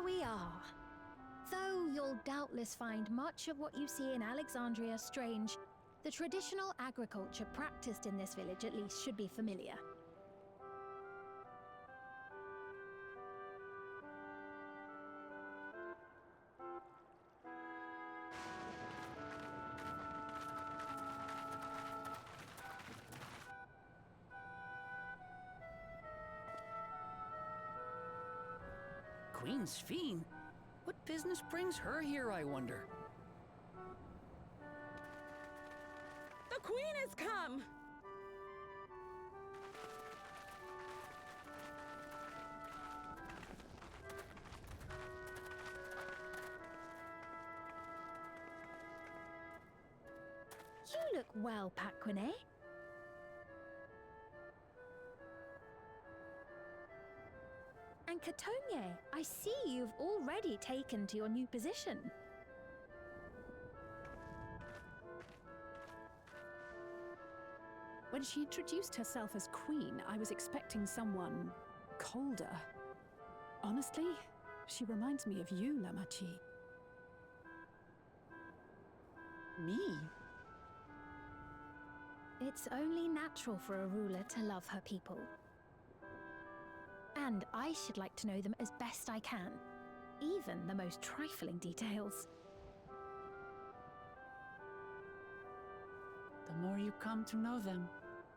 we are. Though you'll doubtless find much of what you see in Alexandria strange, the traditional agriculture practiced in this village at least should be familiar. Queen Sphene? What business brings her here, I wonder? The Queen has come! You look well, Paquine. And Catogne, I see you've already taken to your new position. When she introduced herself as queen, I was expecting someone colder. Honestly, she reminds me of you, Lamachi. Me? It's only natural for a ruler to love her people. And I should like to know them as best I can, even the most trifling details. The more you come to know them,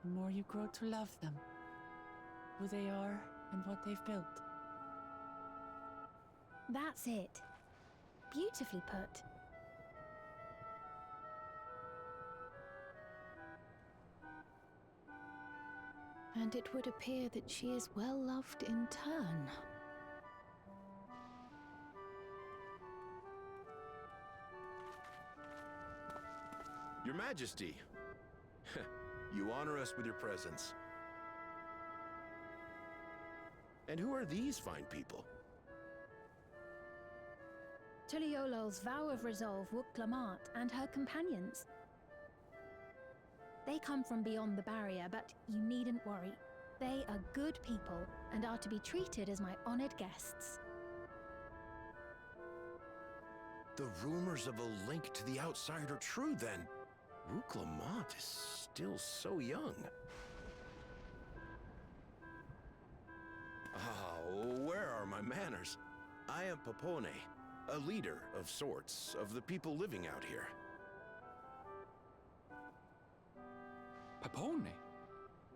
the more you grow to love them. Who they are and what they've built. That's it. Beautifully put. And it would appear that she is well loved in turn. Your Majesty, you honor us with your presence. And who are these fine people? Tuliolol's vow of resolve Wuk-Lamat and her companions. They come from beyond the barrier, but you needn't worry. They are good people and are to be treated as my honored guests. The rumors of a link to the outside are true, then. Wuk-Lamat is still so young. Where are my manners? I am Papone, a leader of sorts of the people living out here. Papone?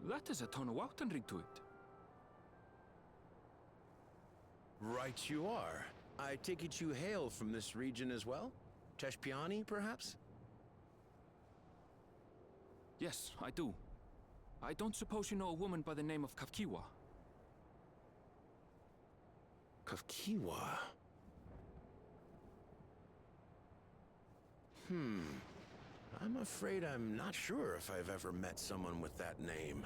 That is a Tonawautan ring to it. Right you are. I take it you hail from this region as well? Teshpiani, perhaps? Yes, I do. I don't suppose you know a woman by the name of Kafkiwa? Kafkiwa? I'm afraid I'm not sure if I've ever met someone with that name.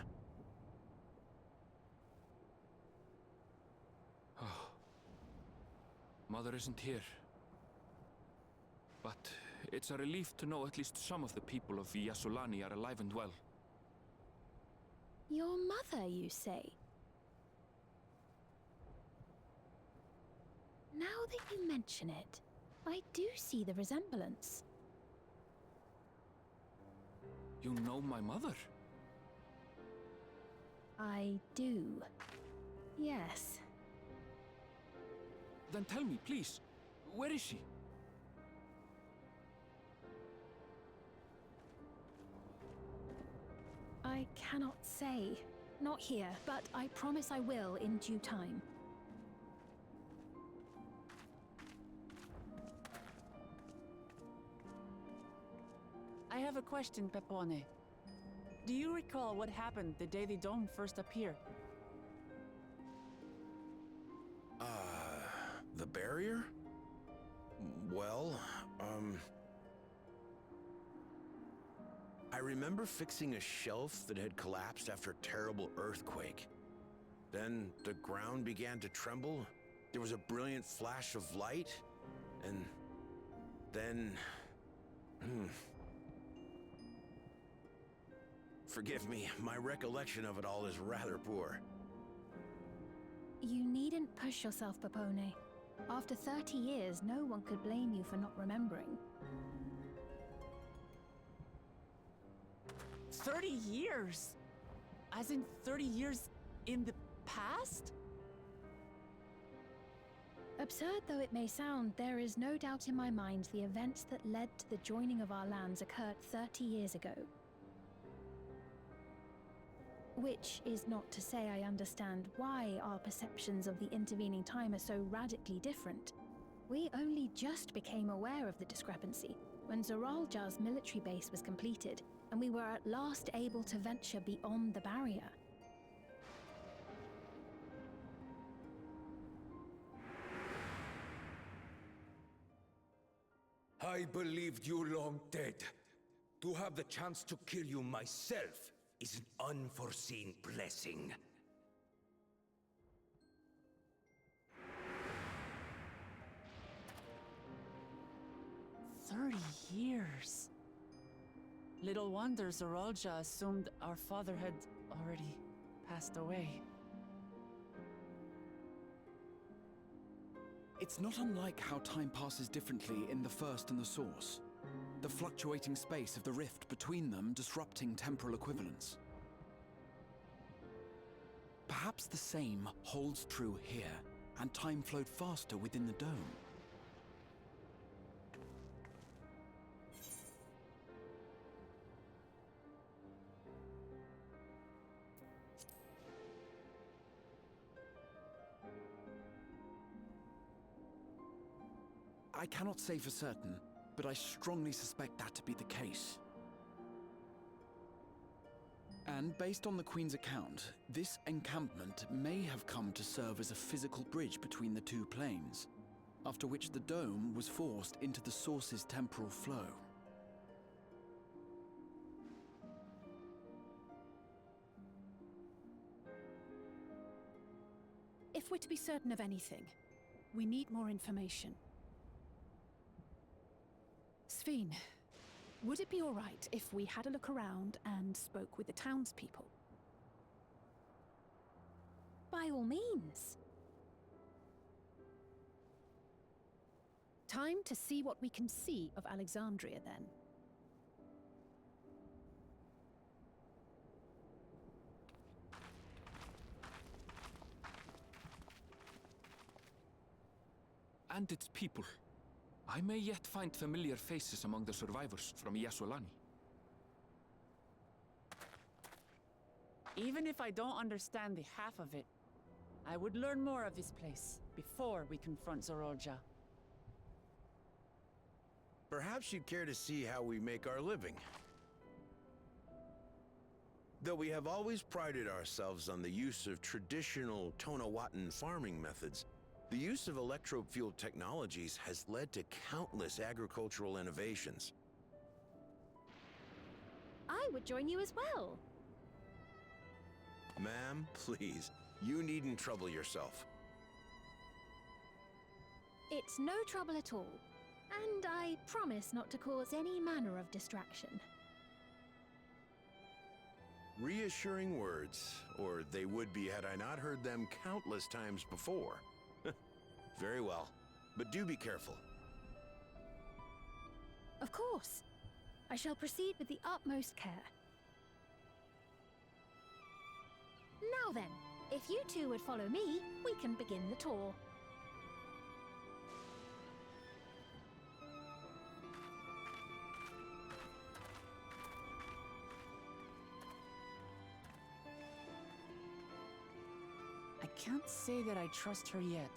Mother isn't here. But it's a relief to know at least some of the people of Yasulani are alive and well. Your mother, you say? Now that you mention it, I do see the resemblance. You know my mother? I do. Yes. Then tell me, please, where is she? I cannot say. Not here, but I promise I will in due time. I have a question, Pepone. Do you recall what happened the day the Dong first appeared? The barrier? Well, I remember fixing a shelf that had collapsed after a terrible earthquake. Then the ground began to tremble. There was a brilliant flash of light, and then... Forgive me, my recollection of it all is rather poor. You needn't push yourself, Papone. After 30 years, no one could blame you for not remembering. 30 years? As in 30 years in the past? Absurd though it may sound, there is no doubt in my mind the events that led to the joining of our lands occurred 30 years ago. Which is not to say I understand why our perceptions of the intervening time are so radically different. We only just became aware of the discrepancy when Zoralja's military base was completed, and we were at last able to venture beyond the barrier. I believed you long dead. To have the chance to kill you myself is an unforeseen blessing. Years. Little wonder Zoralja assumed our father had already passed away. It's not unlike how time passes differently in the First and the Source. The fluctuating space of the rift between them disrupting temporal equivalence. Perhaps the same holds true here, and time flowed faster within the dome. I cannot say for certain, but I strongly suspect that to be the case. And based on the Queen's account, this encampment may have come to serve as a physical bridge between the two planes, after which the dome was forced into the Source's temporal flow. If we're to be certain of anything, we need more information. Sveen, would it be all right if we had a look around and spoke with the townspeople? By all means. Time to see what we can see of Alexandria, then. And its people. I may yet find familiar faces among the survivors from Yasolani. Even if I don't understand the half of it, I would learn more of this place before we confront Zoralja. Perhaps you'd care to see how we make our living. Though we have always prided ourselves on the use of traditional Tonawatan farming methods, the use of electro-fueled technologies has led to countless agricultural innovations. I would join you as well. Ma'am, please, you needn't trouble yourself. It's no trouble at all, and I promise not to cause any manner of distraction. Reassuring words, or they would be had I not heard them countless times before. Very well, but do be careful. Of course. I shall proceed with the utmost care. Now then, if you two would follow me, we can begin the tour. I can't say that I trust her yet,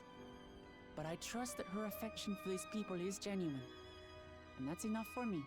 but I trust that her affection for these people is genuine, and that's enough for me.